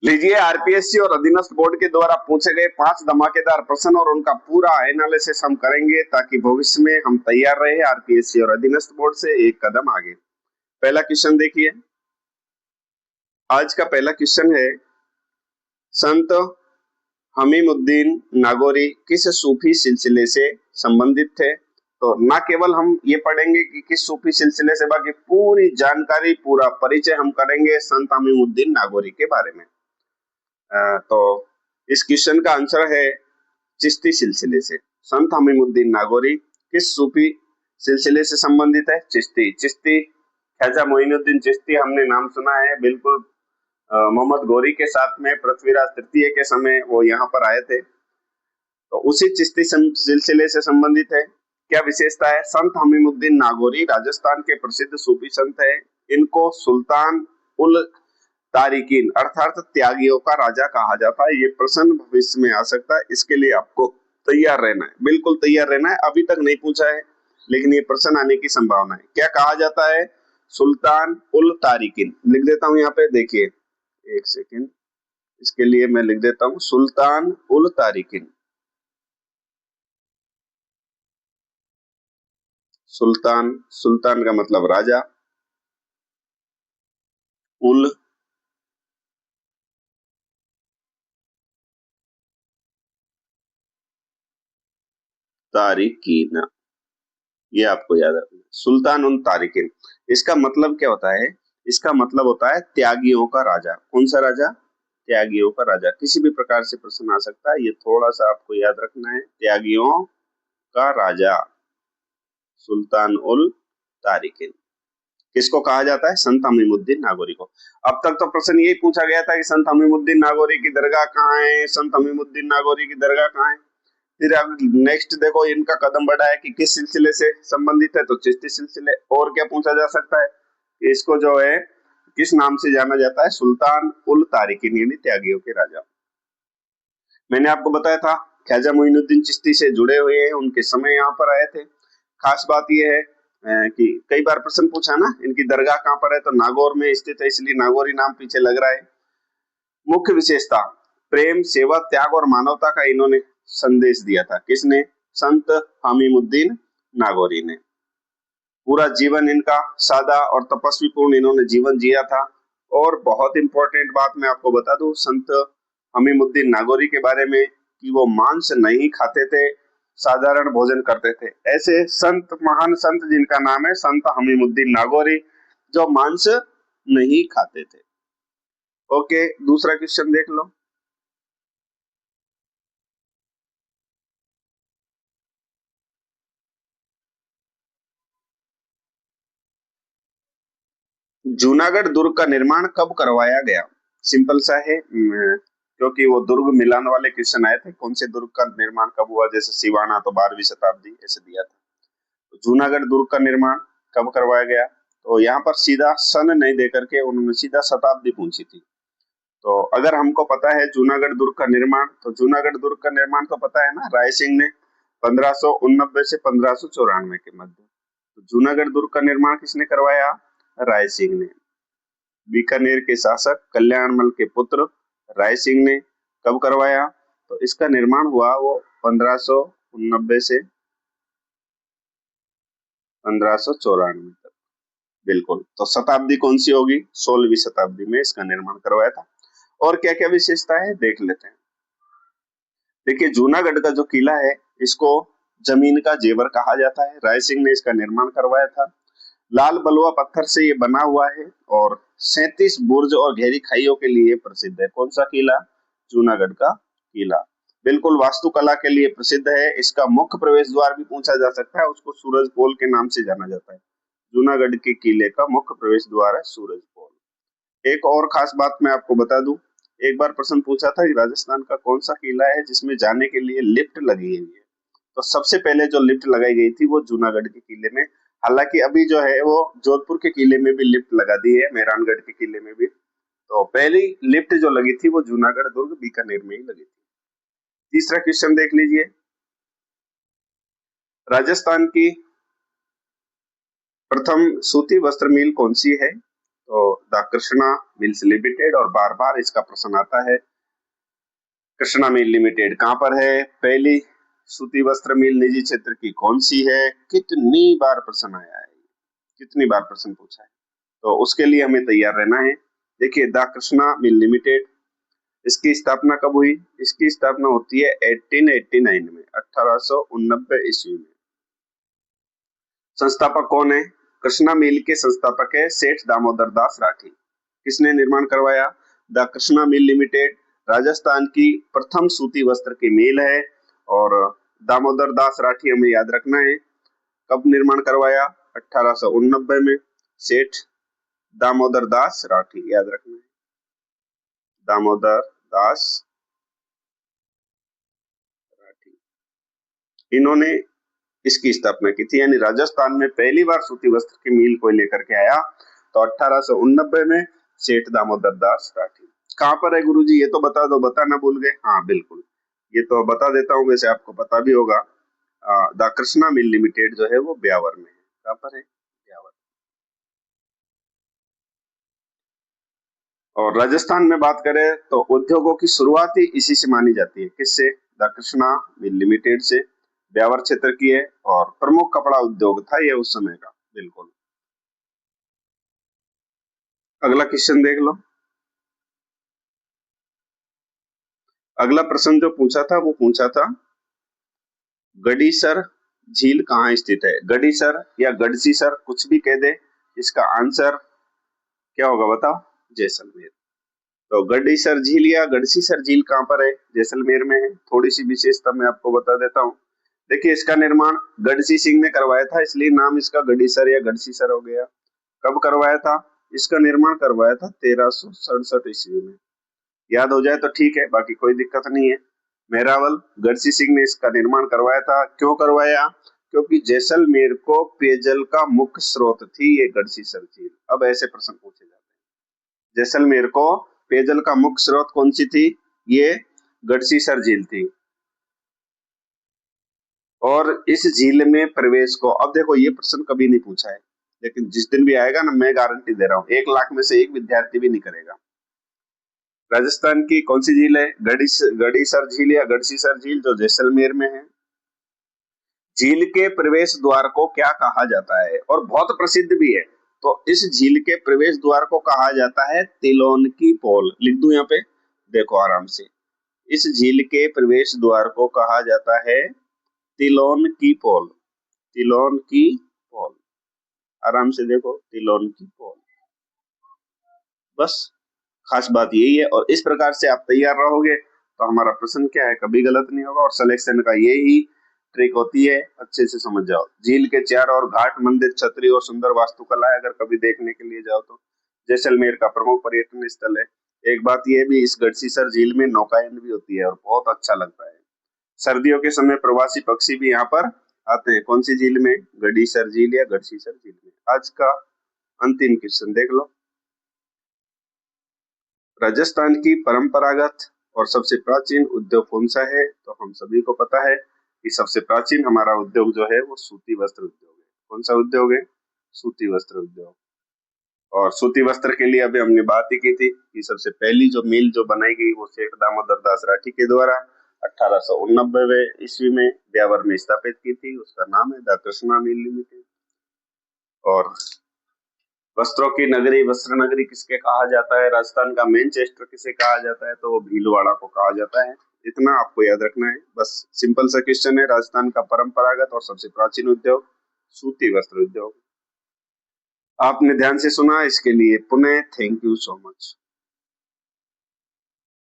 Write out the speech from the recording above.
लीजिए, आरपीएससी और अधीनस्थ बोर्ड के द्वारा पूछे गए 5 धमाकेदार प्रश्न और उनका पूरा एनालिसिस हम करेंगे ताकि भविष्य में हम तैयार रहे आरपीएससी और अधीनस्थ बोर्ड से एक कदम आगे। पहला क्वेश्चन देखिए, आज का पहला क्वेश्चन है, संत हमीमुद्दीन नागौरी किस सूफी सिलसिले से संबंधित थे? तो ना केवल हम ये पढ़ेंगे कि किस सूफी सिलसिले से, बाकी पूरी जानकारी, पूरा परिचय हम करेंगे संत हमीमुद्दीन नागौरी के बारे में। तो इस क्वेश्चन का आंसर है चिश्ती सिलसिले से। संत हमीमुद्दीन नागौरी किस सूफी सिलसिले से संबंधित है? चिश्ती। चिश्ती ख्वाजा मोइनुद्दीन चिश्ती, हमने नाम सुना है, बिल्कुल। मोहम्मद गौरी के साथ में पृथ्वीराज तृतीय के समय वो यहाँ पर आए थे, तो उसी चिश्ती सिलसिले से संबंधित है। क्या विशेषता है? संत हमीमुद्दीन नागौरी राजस्थान के प्रसिद्ध सूफी संत है। इनको सुल्तान उल तारिकीन अर्थात त्यागियों का राजा कहा जाता है। ये प्रश्न भविष्य में आ सकता है, इसके लिए आपको तैयार रहना है, बिल्कुल तैयार रहना है। अभी तक नहीं पूछा है, लेकिन ये प्रश्न आने की संभावना है। क्या कहा जाता है? सुल्तान उल तारिकीन। लिख देता हूं यहाँ पे, देखिए एक सेकेंड, इसके लिए मैं लिख देता हूं सुल्तान उल तारिकीन। सुल्तान, सुल्तान का मतलब राजा, उल तारिकीन, ये आपको याद रखना। सुल्तान उल तारिकीन, इसका मतलब क्या होता है? इसका मतलब होता है त्यागियों का राजा। कौन सा राजा? त्यागियों का राजा। किसी भी प्रकार से प्रश्न आ सकता है, ये थोड़ा सा आपको याद रखना है। त्यागियों का राजा सुल्तान उल तारिकीन। किसको कहा जाता है? संत हमीमुद्दीन नागौरी को। अब तक तो प्रश्न यही पूछा गया था कि संत हमीमुद्दीन नागौरी की दरगाह कहाँ है, संत हमीमुद्दीन नागौरी की दरगाह कहाँ है। फिर अब नेक्स्ट देखो, इनका कदम बढ़ा है कि किस सिलसिले से संबंधित है, तो चिश्ती सिलसिले। और क्या पूछा जा सकता है? इसको जो है किस नाम से जाना जाता है? सुल्तान उल तारिकीन, यानी त्यागियों के राजा। मैंने आपको बताया था ख्वाजा मोइनुद्दीन चिश्ती से जुड़े हुए हैं, उनके समय यहाँ पर आए थे। खास बात यह है कि कई बार प्रश्न पूछा ना, इनकी दरगाह कहाँ पर है, तो नागौर में स्थित है, इसलिए नागौरी नाम पीछे लग रहा है। मुख्य विशेषता, प्रेम, सेवा, त्याग और मानवता का इन्होंने संदेश दिया था। किसने? संत हमीमुद्दीन नागौरी ने। पूरा जीवन इनका सादा और तपस्वी पूर्ण इन्होंने जीवन जिया था। और बहुत इंपॉर्टेंट बात मैं आपको बता दूं संत हमीमुद्दीन नागौरी के बारे में कि वो मांस नहीं खाते थे, साधारण भोजन करते थे। ऐसे संत, महान संत जिनका नाम है संत हमीमुद्दीन नागौरी, जो मांस नहीं खाते थे। ओके, दूसरा क्वेश्चन देख लो। जूनागढ़ दुर्ग का निर्माण कब करवाया गया? सिंपल सा है, क्योंकि वो दुर्ग मिलान वाले क्वेश्चन आए थे। कौन से दुर्ग का निर्माण कब हुआ? जैसे सिवाना तो 12वीं शताब्दी ऐसे दिया था। तो जूनागढ़ दुर्ग का निर्माण कब करवाया गया? तो यहाँ पर सीधा सन नहीं दे करके उन्होंने सीधा शताब्दी पूछी थी। तो अगर हमको पता है जूनागढ़ दुर्ग का निर्माण, तो जूनागढ़ दुर्ग का निर्माण तो पता है ना, राय सिंह ने 1589 से 1594 के मध्य। तो जूनागढ़ दुर्ग का निर्माण किसने करवाया? राय सिंह ने। बीकानेर के शासक कल्याणमल के पुत्र राय सिंह ने कब करवाया? तो इसका निर्माण हुआ वो 1589 से 1594 तक। बिल्कुल, तो शताब्दी कौन सी होगी? 16वीं शताब्दी में इसका निर्माण करवाया था। और क्या क्या विशेषता है देख लेते हैं। देखिए, जूनागढ़ का जो किला है, इसको जमीन का जेवर कहा जाता है। राय सिंह ने इसका निर्माण करवाया था। लाल बलुआ पत्थर से ये बना हुआ है और 37 बुर्ज और गहरी खाइयों के लिए प्रसिद्ध है। कौन सा किला? जूनागढ़ का किला। बिल्कुल वास्तुकला के लिए प्रसिद्ध है। इसका मुख्य प्रवेश द्वार भी पूछा जा सकता है, उसको सूरज पोल के नाम से जाना जाता है। जूनागढ़ के किले का मुख्य प्रवेश द्वार है सूरज पोल। एक और खास बात मैं आपको बता दूं, एक बार प्रश्न पूछा था कि राजस्थान का कौन सा किला है जिसमें जाने के लिए लिफ्ट लगी हुई है? तो सबसे पहले जो लिफ्ट लगाई गई थी वो जूनागढ़ के किले में। हालांकि अभी जो है वो जोधपुर के किले में भी लिफ्ट लगा दी है, मेहरानगढ़ के किले में भी। तो पहली लिफ्ट जो लगी थी वो जूनागढ़ दुर्ग बीकानेर में ही लगी थी। तीसरा क्वेश्चन देख लीजिए, राजस्थान की प्रथम सूती वस्त्र मिल कौन सी है? तो द कृष्णा मिल्स लिमिटेड, और बार बार इसका प्रश्न आता है कृष्णा मिल लिमिटेड कहाँ पर है, पहली सूती वस्त्र मिल निजी क्षेत्र की कौन सी है, कितनी बार प्रश्न आया है, कितनी बार प्रश्न पूछा है, तो उसके लिए हमें तैयार रहना है। देखिए द कृष्णा मिल लिमिटेड, इसकी स्थापना कब हुई, इसकी स्थापना होती है 1889 में, 1889 ईस्वी में। संस्थापक कौन है, कृष्णा मिल के संस्थापक है सेठ दामोदर दास राठी। किसने निर्माण करवाया, the Krishna mill limited Rajasthan की प्रथम सूती वस्त्र की मिल है, और दामोदर दास राठी हमें याद रखना है, कब निर्माण करवाया, 1889 में, सेठ दामोदर दास राठी, याद रखना है, दामोदर दास राठी, इन्होंने इसकी स्थापना की थी। यानी राजस्थान में पहली बार सूती वस्त्र की मिल को लेकर के आया तो 1889 में सेठ दामोदर दास राठी। कहाँ पर है गुरुजी, ये तो बता दो, बताना भूल गए, हाँ बिल्कुल, ये तो बता देता हूँ, वैसे आपको पता भी होगा। द कृष्णा मिल लिमिटेड जो है वो ब्यावर में है, कहाँ पर है, ब्यावर। और राजस्थान में बात करें तो उद्योगों की शुरुआत ही इसी से मानी जाती है, किससे, द कृष्णा मिल लिमिटेड से, ब्यावर क्षेत्र की है, और प्रमुख कपड़ा उद्योग था ये उस समय का, बिल्कुल। अगला क्वेश्चन देख लो, अगला प्रश्न जो पूछा था वो पूछा था गडीसर झील कहाँ स्थित है, गडीसर या गढ़सीसर कुछ भी कह दे, इसका आंसर क्या होगा बताओ, जैसलमेर। तो गडीसर झील या गढ़सीसर झील कहाँ पर है, जैसलमेर में है। थोड़ी सी विशेषता मैं आपको बता देता हूँ। देखिए इसका निर्माण गढ़सी सिंह ने करवाया था, इसलिए नाम इसका गडीसर या गढ़सीसर हो गया। कब करवाया था, इसका निर्माण करवाया था 1367 ईस्वी में, याद हो जाए तो ठीक है, बाकी कोई दिक्कत नहीं है। मेहरावल गढ़सी सिंह ने इसका निर्माण करवाया था, क्यों करवाया, क्योंकि जैसलमेर को पेयजल का मुख्य स्रोत थी ये गढ़सीसर झील। अब ऐसे प्रश्न पूछे जाते हैं, जैसलमेर को पेयजल का मुख्य स्रोत कौन सी थी, ये गढ़सीसर झील थी। और इस झील में प्रवेश को, अब देखो ये प्रश्न कभी नहीं पूछा है, लेकिन जिस दिन भी आएगा ना, मैं गारंटी दे रहा हूँ 1 लाख में से एक विद्यार्थी भी नहीं करेगा। राजस्थान की कौन सी झील है, गढ़ीसर झील या गढ़सीसर झील, जो जैसलमेर में है। झील के प्रवेश द्वार को क्या कहा जाता है, और बहुत प्रसिद्ध भी है, तो इस झील के प्रवेश द्वार को कहा जाता है तिलोन की पोल। लिख दूं यहाँ पे, देखो आराम से, इस झील के प्रवेश द्वार को कहा जाता है तिलोन की पोल, तिलोन की पोल, आराम से देखो, तिलोन की पोल, बस खास बात यही है। और इस प्रकार से आप तैयार रहोगे तो हमारा प्रश्न क्या है, कभी गलत नहीं होगा। और सिलेक्शन का यही ट्रिक होती है, अच्छे से समझ जाओ। झील के चारों ओर घाट, मंदिर, छतरी और सुंदर वास्तुकला है, अगर कभी देखने के लिए जाओ तो। जैसलमेर का प्रमुख पर्यटन स्थल है। एक बात यह भी, इस गढ़सीसर झील में नौकायन भी होती है और बहुत अच्छा लगता है। सर्दियों के समय प्रवासी पक्षी भी यहाँ पर आते हैं। कौन सी झील में, गढ़ीसर झील या गढ़सीसर झील में। आज का अंतिम क्वेश्चन देख लो, राजस्थान की परंपरागत और सबसे प्राचीन उद्योग कौन सा है, तो हम सभी को पता है कि सबसे प्राचीन हमारा उद्योग जो है वो सूती वस्त्र उद्योग है। कौन सा उद्योग है, सूती वस्त्र उद्योग। और सूती वस्त्र के लिए अभी हमने बात ही की थी कि सबसे पहली जो मिल जो बनाई गई वो सेठ दामोदर दास राठी के द्वारा 1889 ईस्वी में ब्यावर में स्थापित की थी, उसका नाम है द कृष्णा मिल लिमिटेड। और वस्त्रों की नगरी, वस्त्र नगरी किसके कहा जाता है, राजस्थान का मैनचेस्टर किसे कहा जाता है, तो वो भीलवाड़ा को कहा जाता है। इतना आपको याद रखना है, बस सिंपल सा क्वेश्चन है। राजस्थान का परंपरागत और सबसे प्राचीन उद्योग सूती वस्त्र उद्योग। आपने ध्यान से सुना, इसके लिए पुनः थैंक यू सो मच।